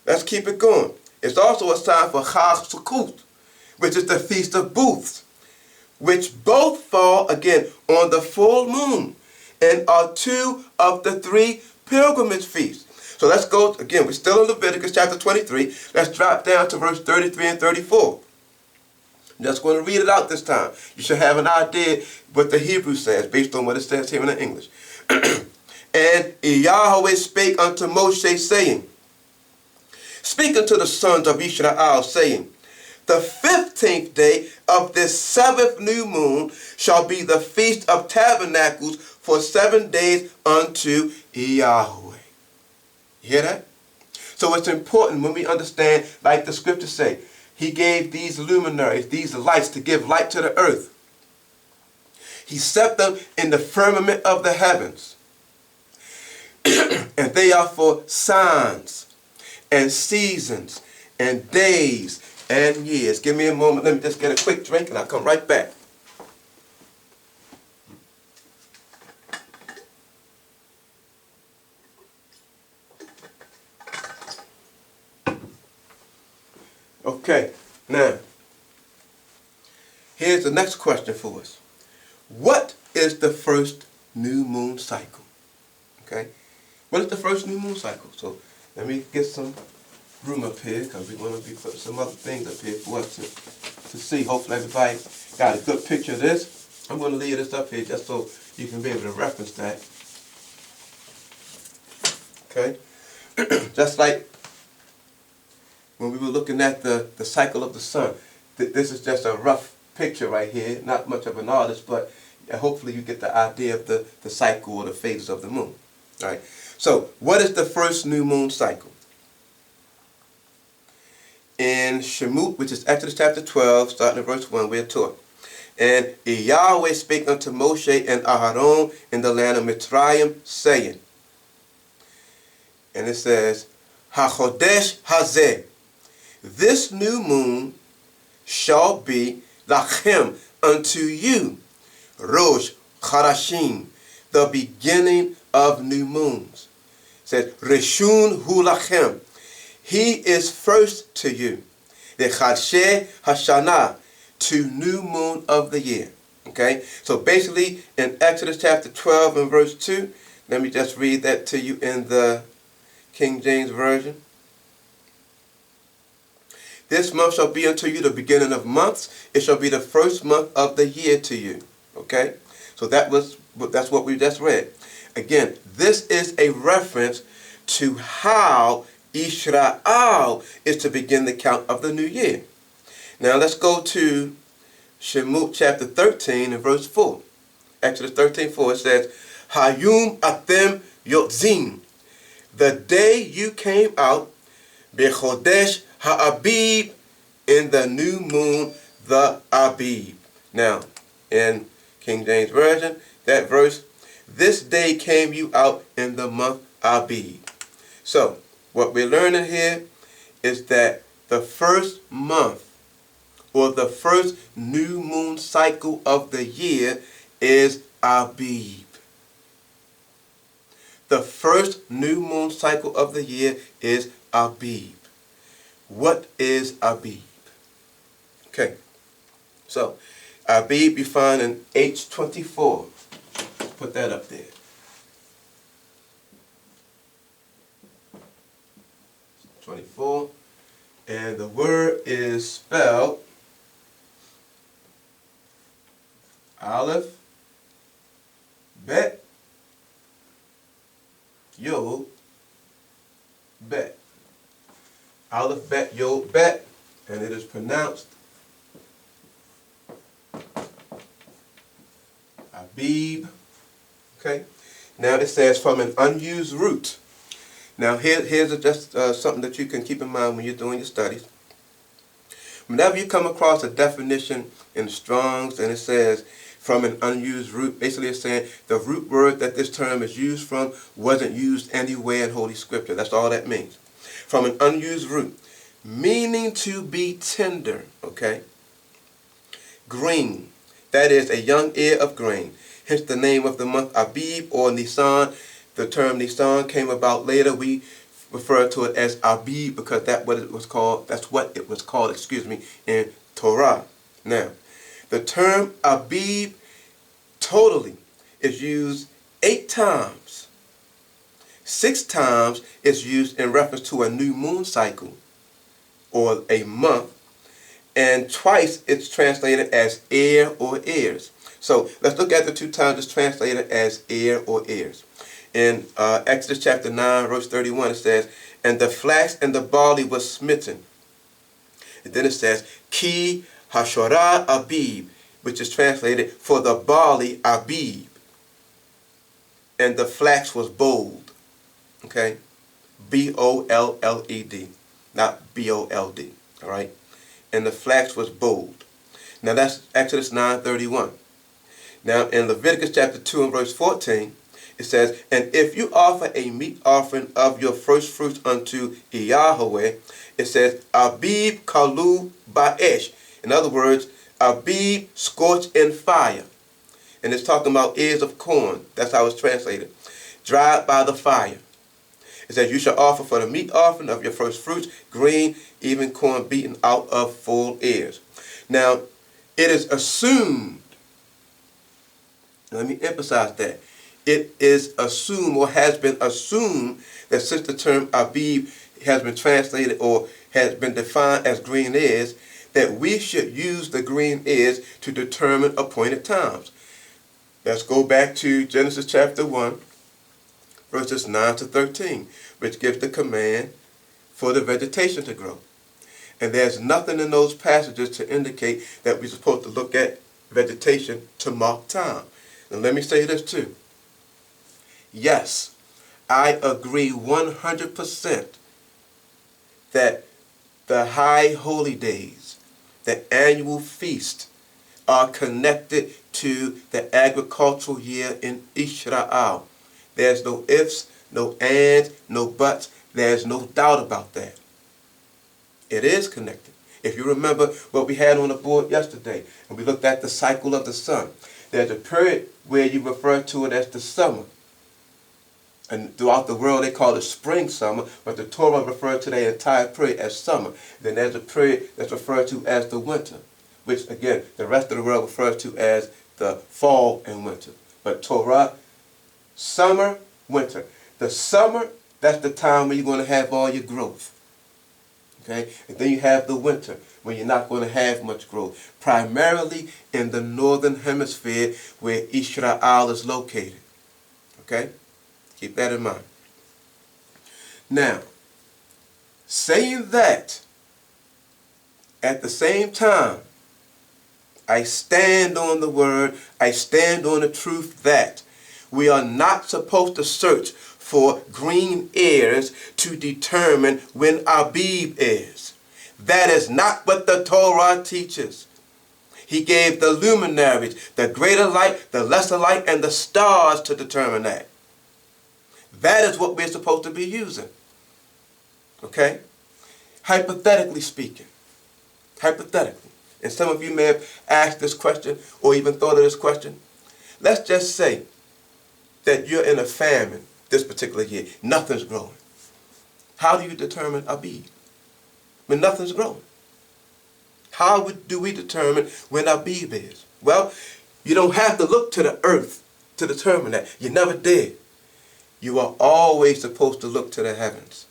Let's keep it going. It's also a sign for Chag Sukkot, which is the Feast of Booths, which both fall, again, on the full moon and are two of the three pilgrimage feasts. So let's go, again, we're still in Leviticus chapter 23. Let's drop down to verse 33 and 34. I'm just going to read it out this time. You should have an idea what the Hebrew says based on what it says here in the English. And Yahweh spake unto Moshe, saying, Speak unto the sons of Israel, saying, The 15th day of this 7th new moon shall be the Feast of Tabernacles for 7 days unto Yahweh. You hear that? So it's important when we understand, like the scriptures say, he gave these luminaries, these lights, to give light to the earth. He set them in the firmament of the heavens. And they are for signs and seasons and days and years. Give me a moment. Let me just get a quick drink and I'll come right back. Okay, now, here's the next question for us. What is the first new moon cycle? Okay, what is the first new moon cycle? So, let me get some room up here because we're going to be putting some other things up here for us to see. Hopefully everybody got a good picture of this. I'm going to leave this up here just so you can be able to reference that. Okay, just like when we were looking at the cycle of the sun. This is just a rough picture right here, not much of an artist, but hopefully you get the idea of the cycle or the phases of the moon. All right. So, what is the first new moon cycle? In Shemot, which is Exodus chapter 12, starting in verse 1, we're taught. And Yahweh spake unto Moshe and Aharon in the land of Mitzrayim, saying, and it says, HaChodesh Hazeh, this new moon shall be lachem unto you, Rosh Charashim, the beginning of new moons. It says, Reshun hu lachem, he is first to you. The Chadsheh Hashanah, to new moon of the year. Okay, so basically in Exodus chapter 12 and verse 2, let me just read that to you in the King James Version. This month shall be unto you the beginning of months. It shall be the first month of the year to you. Okay? So that's what we just read. Again, this is a reference to how Israel is to begin the count of the new year. Now let's go to Shemot chapter 13 and verse 4. Exodus 13:4, it says, Hayum atem yotzim, the day you came out, bechodesh ha'abib, in the new moon, the Abib. Now, in King James Version, that verse, this day came you out in the month Abib. So, what we're learning here is that the first month, or the first new moon cycle of the year, is Abib. The first new moon cycle of the year is Abib. What is Abib? Okay, so Abib you find in H24. Let's put that up there. And the word is spelled Aleph, Bet, Yod, Bet. Aleph, Bet, Yod, Bet, and it is pronounced Abib. Okay. Now it says from an unused root. Now here's just something that you can keep in mind when you're doing your studies. Whenever you come across a definition in Strong's and it says from an unused root, basically it's saying the root word that this term is used from wasn't used anywhere in Holy Scripture. That's all that means. From an unused root, meaning to be tender, okay? Green, that is a young ear of grain. Hence the name of the month Abib or Nisan. The term Nisan came about later. We refer to it as Abib because that's what it was called, in Torah. Now, the term Abib totally is used 8 times. 6 times is used in reference to a new moon cycle or a month, and twice it's translated as heir or heirs. So let's look at the 2 times it's translated as heir or heirs. In Exodus chapter 9, verse 31, it says, "And the flax and the barley was smitten." And then it says, "Ki hashorah abib," which is translated, "For the barley abib, and the flax was bold." Okay? B-O-L-L-E-D, not B-O-L-D. All right? And the flax was bold. Now that's Exodus 9:31. Now in Leviticus chapter 2 and verse 14, it says, "And if you offer a meat offering of your first fruits unto YHWH," it says, "Abib kalu ba'esh." In other words, Abib scorched in fire. And it's talking about ears of corn. That's how it's translated. Dried by the fire. It says, "You shall offer for the meat offering of your first fruits, green, even corn beaten out of full ears." Now, it is assumed, let me emphasize that, it is assumed or has been assumed that since the term Abib has been translated or has been defined as green ears, that we should use the green ears to determine appointed times. Let's go back to Genesis chapter 1, verses 9 to 13, which gives the command for the vegetation to grow. And there's nothing in those passages to indicate that we're supposed to look at vegetation to mark time. And let me say this too. Yes, I agree 100% that the high holy days, the annual feast, are connected to the agricultural year in Israel. There's no ifs, no ands, no buts. There's no doubt about that. It is connected. If you remember what we had on the board yesterday, and we looked at the cycle of the sun, there's a period where you refer to it as the summer. And throughout the world they call it spring summer, but the Torah refers to the entire period as summer. Then there's a period that's referred to as the winter, which again, the rest of the world refers to as the fall and winter. But Torah, summer, winter. The summer, that's the time when you're going to have all your growth. Okay? And then you have the winter, when you're not going to have much growth. Primarily in the northern hemisphere where Israel is located. Okay? Keep that in mind. Now, saying that, at the same time, I stand on the word, I stand on the truth that we are not supposed to search for green ears to determine when Abib is. That is not what the Torah teaches. He gave the luminaries, the greater light, the lesser light, and the stars to determine that. That is what we're supposed to be using. Okay? Hypothetically speaking. Hypothetically. And some of you may have asked this question or even thought of this question. Let's just say that you're in a famine this particular year. Nothing's growing. How do you determine Abib when nothing's growing? How do we determine when Abib is? Well, you don't have to look to the earth to determine that. You never did. You are always supposed to look to the heavens,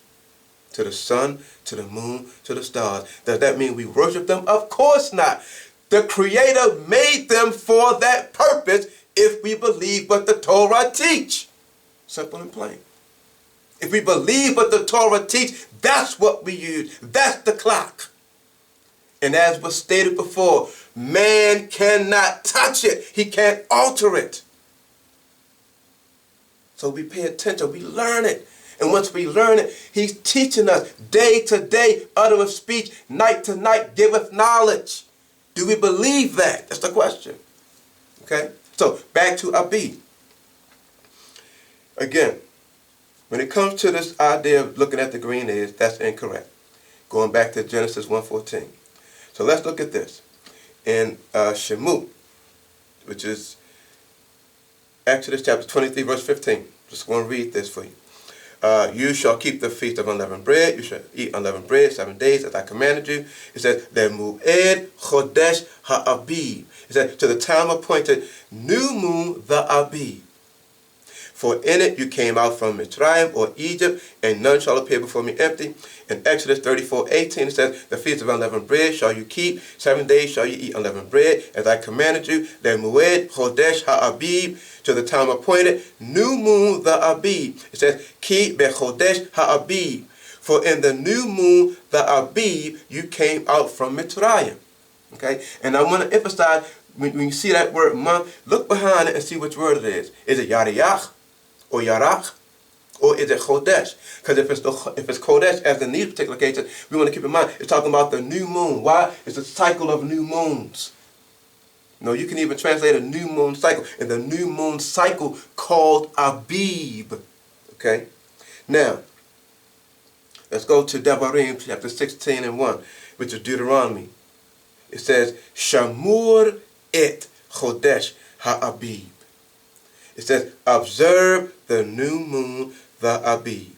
to the sun, to the moon, to the stars. Does that mean we worship them? Of course not. The Creator made them for that purpose if we believe what the Torah teach. Simple and plain. If we believe what the Torah teach, that's what we use. That's the clock. And as was stated before, man cannot touch it. He can't alter it. So we pay attention, we learn it. And once we learn it, he's teaching us day to day, uttereth speech, night to night, giveth knowledge. Do we believe that? That's the question. Okay? So, back to Abib. Again, when it comes to this idea of looking at the green ears, that's incorrect. Going back to Genesis 1:14. So let's look at this. In Shemot, which is Exodus chapter 23, verse 15. Just going to read this for you. you shall keep the feast of unleavened bread. You shall eat unleavened bread 7 days as I commanded you. It says, the Mu'ed Chodesh Ha'abib. It says, to the time appointed, new moon, the Abib. For in it you came out from Mitzrayim or Egypt, and none shall appear before me empty. In Exodus 34:18 it says, the feast of unleavened bread shall you keep. 7 days shall you eat unleavened bread, as I commanded you. The Mu'ed Chodesh Ha'abib, to the time appointed, new moon the Abib. It says, Ki Bechodesh Ha'abib. For in the new moon the Abib you came out from Mitzrayim. Okay? And I want to emphasize, when you see that word month, look behind it and see which word it is. Is it Yariyach? Or Yarach, or is it Chodesh? Because if it's Chodesh, as in these particular cases, we want to keep in mind, it's talking about the new moon. Why? It's a cycle of new moons. No, you can even translate a new moon cycle. And the new moon cycle called Abib. Okay? Now, let's go to Devarim, chapter 16 and 1, which is Deuteronomy. It says, Shamur et Chodesh ha'abib. It says, observe the new moon, the Abib,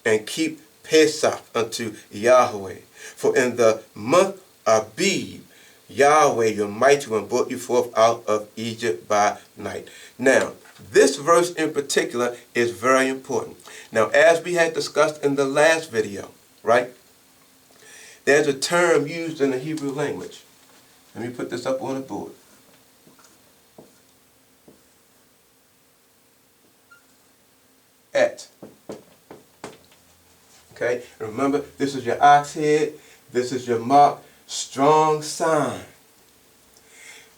and keep Pesach unto Yahweh. For in the month Abib, Yahweh, your mighty one, brought you forth out of Egypt by night. Now, this verse in particular is very important. Now, as we had discussed in the last video, right, there's a term used in the Hebrew language. Let me put this up on the board. Et. Okay, and remember, this is your ox head, this is your mark, strong sign.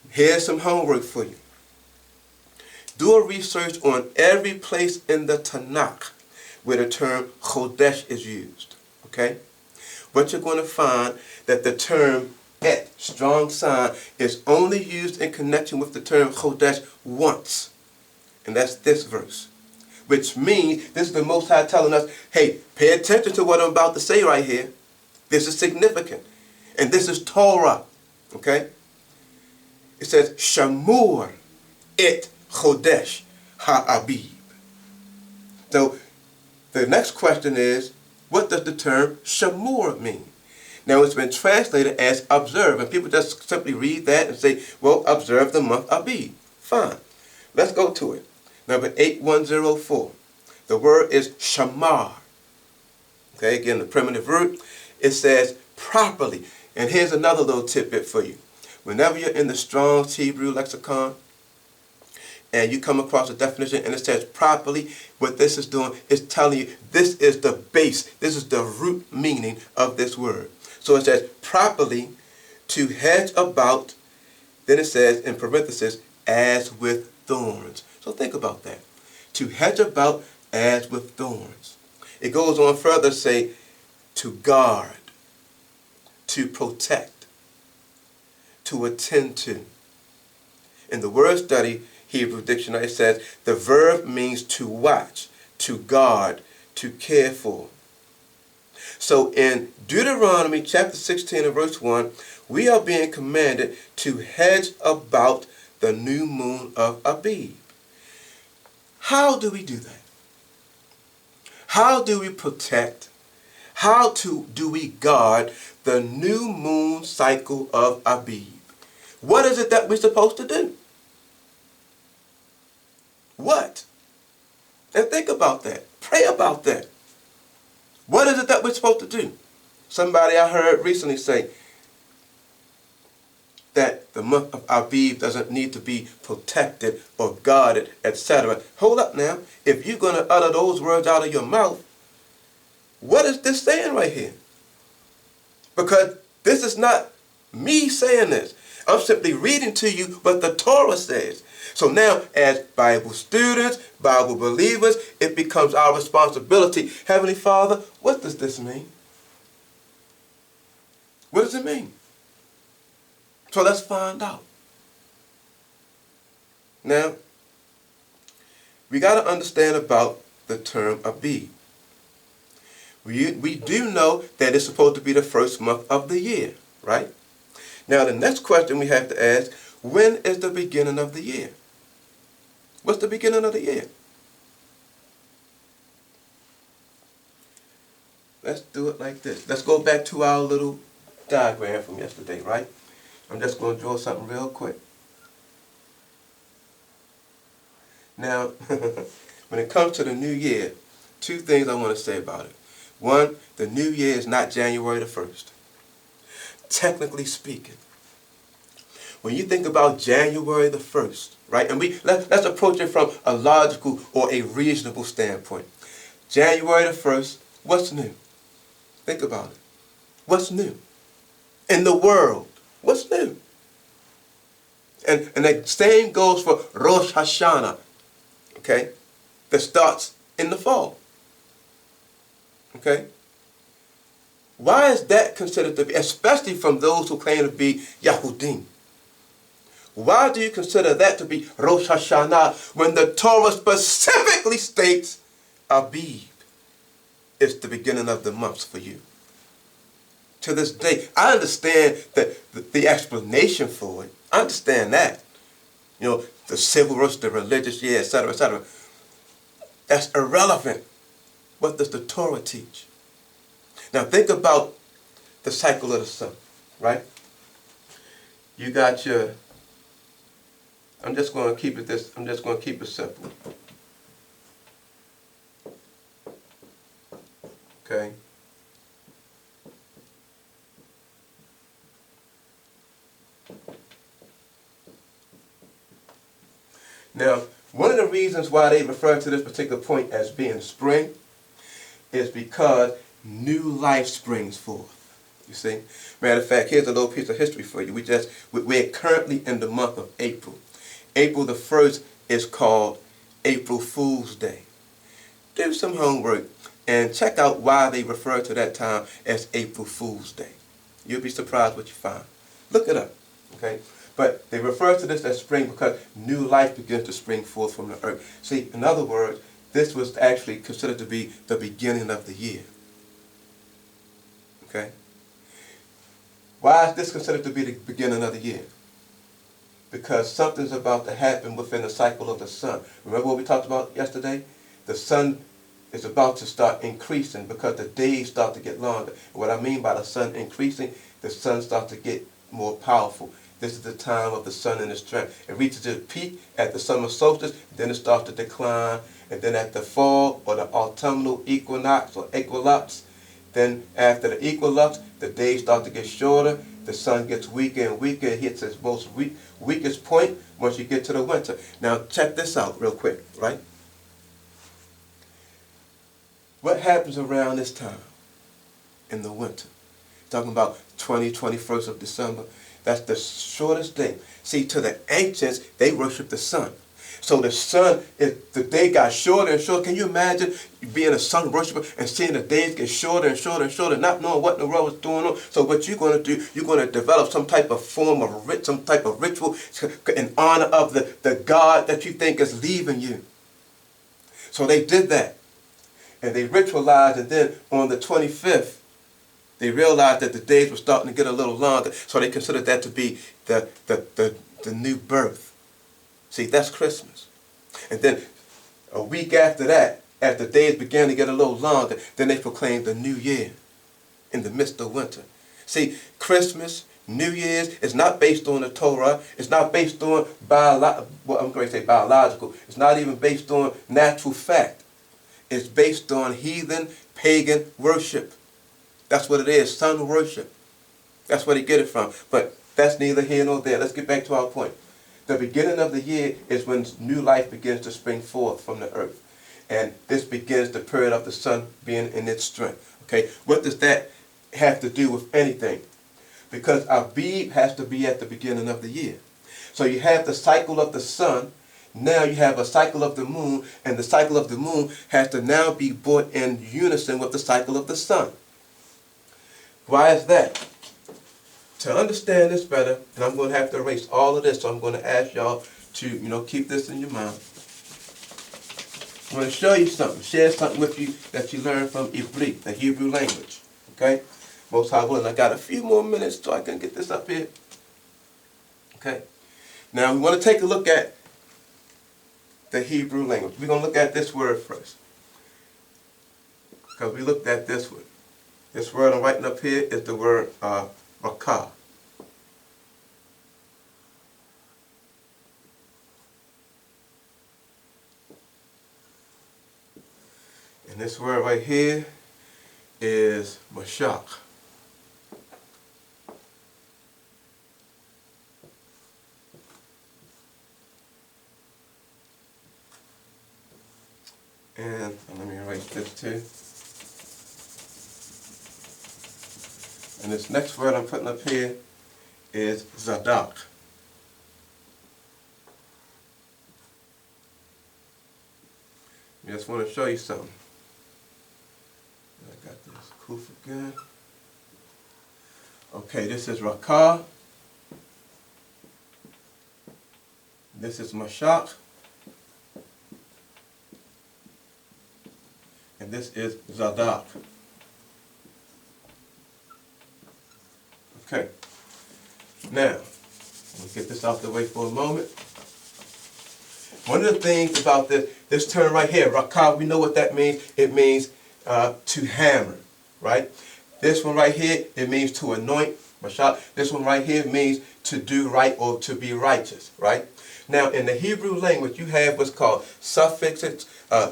Here's some homework for you. Do a research on every place in the Tanakh where the term Chodesh is used. Okay? But you're going to find that the term Et, strong sign, is only used in connection with the term Chodesh once. And that's this verse. Which means this is the Most High telling us, hey, pay attention to what I'm about to say right here. This is significant. And this is Torah. Okay? It says, Shamur et Chodesh ha'abib. So the next question is, what does the term Shamur mean? Now it's been translated as observe. And people just simply read that and say, well, observe the month Abib. Fine. Let's go to it. Number 8104. The word is shamar. Okay, again, the primitive root. It says properly. And here's another little tidbit for you. Whenever you're in the Strong's Hebrew lexicon and you come across a definition and it says properly, what this is doing is telling you this is the base. This is the root meaning of this word. So it says properly, to hedge about, then it says in parentheses, as with thorns. So think about that. To hedge about as with thorns. It goes on further to say to guard, to protect, to attend to. In the word study Hebrew dictionary, it says the verb means to watch, to guard, to care for. So in Deuteronomy chapter 16 and verse 1, we are being commanded to hedge about the new moon of Abib. How do we do that? How do we protect? How do we guard the new moon cycle of Abib? What is it that we're supposed to do? What? And think about that. Pray about that. What is it that we're supposed to do? Somebody I heard recently say that the month of Abib doesn't need to be protected or guarded, etc. Hold up now. If you're going to utter those words out of your mouth, what is this saying right here? Because this is not me saying this. I'm simply reading to you what the Torah says. So now, as Bible students, Bible believers, it becomes our responsibility. Heavenly Father, what does this mean? What does it mean? So let's find out. Now, we got to understand about the term Abib. We do know that it's supposed to be the first month of the year, right? Now, the next question we have to ask, when is the beginning of the year? What's the beginning of the year? Let's do it like this. Let's go back to our little diagram from yesterday, right? I'm just going to draw something real quick. Now, when it comes to the new year, two things I want to say about it. One, the new year is not January the 1st. Technically speaking, when you think about January the 1st, right, and let's approach it from a logical or a reasonable standpoint. January the 1st, what's new? Think about it. What's new? In the world, what's new? And the same goes for Rosh Hashanah, okay, that starts in the fall. Okay? Why is that considered to be, especially from those who claim to be Yahudim? Why do you consider that to be Rosh Hashanah when the Torah specifically states Abib is the beginning of the months for you? To this day, I understand the explanation for it. I understand that. You know, the civil versus the religious, yeah, etc., etc. That's irrelevant. What does the Torah teach? Now think about the cycle of the sun, right? You got your, I'm just going to keep it simple. Okay? Now, one of the reasons why they refer to this particular point as being spring is because new life springs forth. You see? Matter of fact, here's a little piece of history for you. We're currently in the month of April. April the 1st is called April Fool's Day. Do some homework and check out why they refer to that time as April Fool's Day. You'll be surprised what you find. Look it up, okay? But they refer to this as spring because new life begins to spring forth from the earth. See, in other words, this was actually considered to be the beginning of the year. Okay? Why is this considered to be the beginning of the year? Because something's about to happen within the cycle of the sun. Remember what we talked about yesterday? The sun is about to start increasing because the days start to get longer. And what I mean by the sun increasing, the sun starts to get more powerful. This is the time of the sun and its strength. It reaches its peak at the summer solstice, then it starts to decline, and then at the fall or the autumnal equinox or equinox, then after the equinox, the days start to get shorter, the sun gets weaker and weaker, it hits its most weakest point once you get to the winter. Now check this out real quick, right? What happens around this time in the winter? Talking about 21st of December. That's the shortest day. See, to the ancients, they worship the sun. So the sun, the day got shorter and shorter. Can you imagine being a sun worshiper and seeing the days get shorter and shorter and shorter, not knowing what in the world is going on? So what you're going to do, you're going to develop some type of form of some type of ritual in honor of the God that you think is leaving you. So they did that. And they ritualized, and then on the 25th, they realized that the days were starting to get a little longer, so they considered that to be the new birth. See, that's Christmas. And then a week after that, as the days began to get a little longer, then they proclaimed the new year in the midst of winter. See, Christmas, New Year's is not based on the Torah. It's not based on biological. It's not even based on natural fact. It's based on heathen, pagan worship. That's what it is, sun worship. That's where they get it from. But that's neither here nor there. Let's get back to our point. The beginning of the year is when new life begins to spring forth from the earth. And this begins the period of the sun being in its strength. Okay, what does that have to do with anything? Because Abib has to be at the beginning of the year. So you have the cycle of the sun. Now you have a cycle of the moon. And the cycle of the moon has to now be brought in unison with the cycle of the sun. Why is that? To understand this better, and I'm going to have to erase all of this, so I'm going to ask y'all to, keep this in your mind. I'm going to show you something, share something with you that you learned from Ivrit, the Hebrew language. Okay? Most High willing, I got a few more minutes so I can get this up here. Okay? Now we want to take a look at the Hebrew language. We're going to look at this word first, because we looked at this one. This word I'm writing up here is the word rakah. And this word right here is mashach. And let me write this too. And this next word I'm putting up here is zadok. I just want to show you something. I got this kuf again. Okay, this is rakah. This is mashach. And this is zadok. Okay. Now, let's get this out the way for a moment. One of the things about this term right here, rakah, we know what that means. It means to hammer, right? This one right here, it means to anoint, mashach. This one right here means to do right or to be righteous, right? Now, in the Hebrew language, you have what's called suffixes,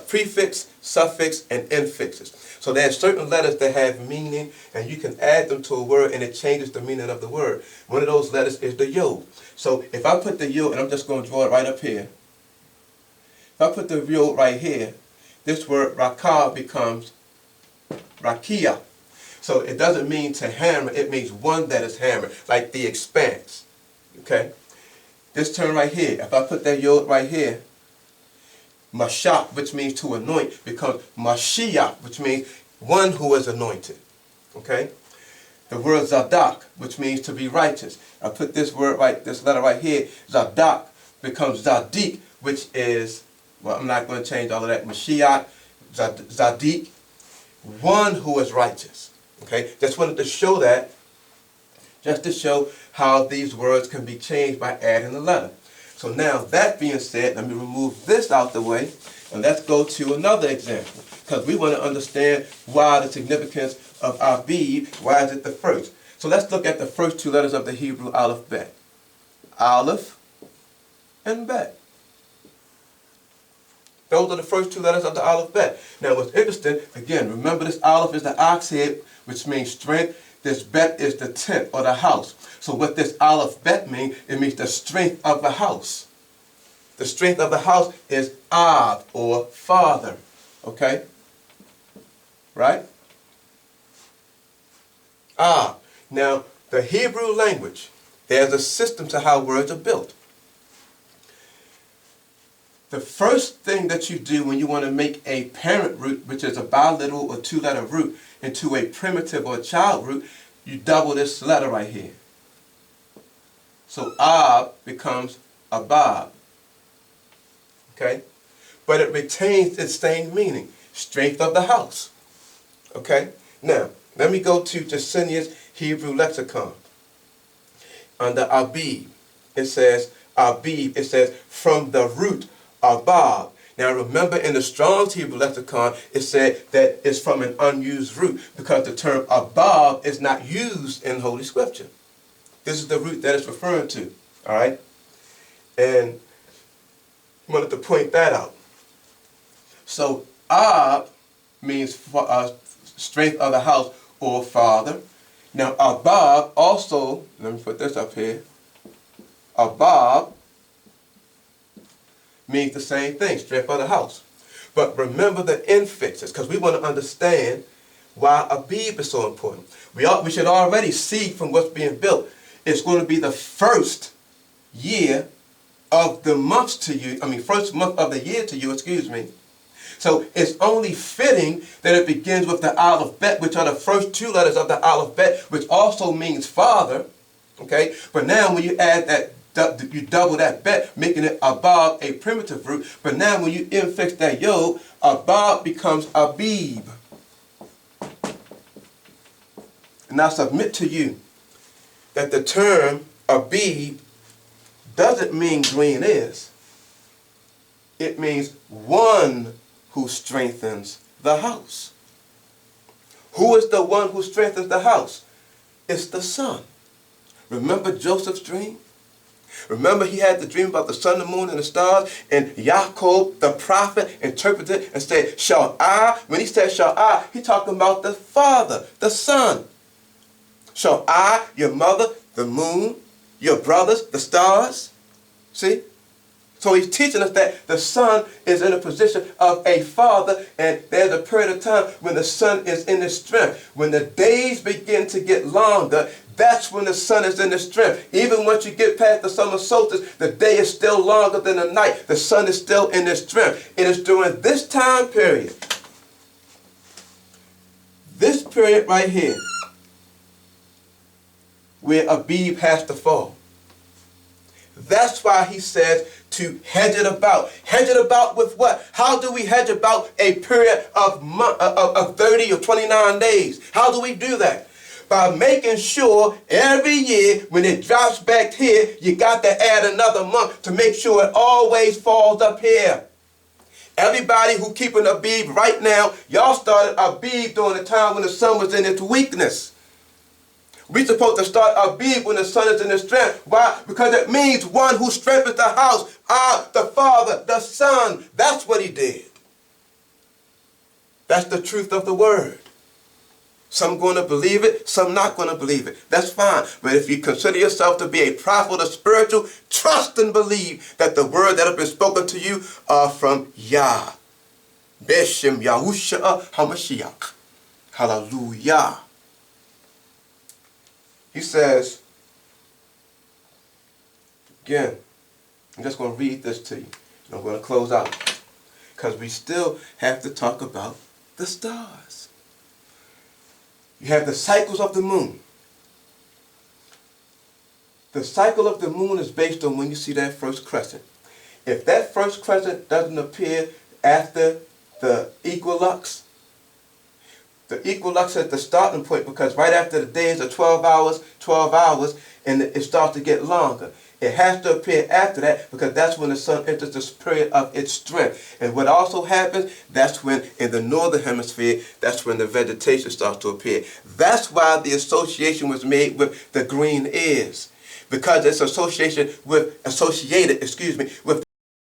prefix, suffix, and infixes. So there's certain letters that have meaning, and you can add them to a word, and it changes the meaning of the word. One of those letters is the yod. So if I put the yod, and I'm just going to draw it right up here. If I put the yod right here, this word rakah becomes rakia. So it doesn't mean to hammer, it means one that is hammered, like the expanse. Okay? This term right here, if I put that yod right here, mashach, which means to anoint, becomes mashiach, which means one who is anointed. Okay? The word zadok, which means to be righteous. I put this word right, this letter right here, zadok, becomes zadik, which is, well, I'm not going to change all of that, mashiach, zadik, one who is righteous. Okay? Just wanted to show that, just to show how these words can be changed by adding a letter. So now, that being said, let me remove this out the way, and let's go to another example, because we want to understand why the significance of Abib, why is it the first. So let's look at the first two letters of the Hebrew Aleph Bet. Aleph and Bet. Those are the first two letters of the Aleph Bet. Now what's interesting, again, remember this Aleph is the ox head, which means strength. This Bet is the tent or the house. So what this Aleph Bet means, it means the strength of the house. The strength of the house is Ab, or father. Okay? Right? Ab. Now, the Hebrew language, there's a system to how words are built. The first thing that you do when you want to make a parent root, which is a biliteral or two-letter root, into a primitive or child root, you double this letter right here. So Ab becomes Abab. Okay? But it retains its same meaning. Strength of the house. Okay? Now, let me go to Jacinia's Hebrew lexicon. Under Abib, it says, Abib, it says, from the root Abab. Now remember, in the Strong's Hebrew lexicon, it said that it's from an unused root, because the term Abab is not used in Holy Scripture. This is the root that it's referring to. All right? And I wanted to point that out. So Ab means strength of the house or father. Now Abab also, let me put this up here. Abab means the same thing, strength of the house. But remember the infixes, because we want to understand why Abib is so important. We should already see from what's being built, it's going to be the first year of the months to you, first month of the year to you, excuse me. So it's only fitting that it begins with the Aleph Bet, which are the first two letters of the Aleph Bet, which also means father. Okay? But now when you add that, you double that Bet, making it Abab, a primitive root. But now when you infix that Yod, Abab becomes Abib. And I submit to you that the term Abib doesn't mean green is. It means one who strengthens the house. Who is the one who strengthens the house? It's the sun. Remember Joseph's dream? Remember he had the dream about the sun, the moon, and the stars, and Yaakov, the prophet, interpreted it and said, shall I? When he said, shall I, he talking about the Father, the Son. Shall I, your mother, the moon, your brothers, the stars? See? So he's teaching us that the Son is in a position of a father, and there's a period of time when the Son is in his strength. When the days begin to get longer, that's when the sun is in his strength. Even once you get past the summer solstice, the day is still longer than the night. The sun is still in his strength. It is during this time period, this period right here, where Abib has to fall. That's why he says to hedge it about. Hedge it about with what? How do we hedge about a period of 30 or 29 days? How do we do that? By making sure every year when it drops back here, you got to add another month to make sure it always falls up here. Everybody who keeping Abib right now, y'all started Abib during the time when the sun was in its weakness. We're supposed to start Abib when the sun is in its strength. Why? Because it means one who strengthens the house. The Father, the Son. That's what he did. That's the truth of the word. Some going to believe it, some not going to believe it. That's fine. But if you consider yourself to be a prophet or spiritual, trust and believe that the word that have been spoken to you are from Yah. Beshem Yahushua HaMashiach. Hallelujah. He says, again, I'm just going to read this to you. And I'm going to close out. Because we still have to talk about the stars. You have the cycles of the moon. The cycle of the moon is based on when you see that first crescent. If that first crescent doesn't appear after the equinox is the starting point, because right after the days are 12 hours, and it starts to get longer. It has to appear after that because that's when the sun enters the period of its strength. And what also happens, that's when in the northern hemisphere, that's when the vegetation starts to appear. That's why the association was made with the green ears, because it's associated with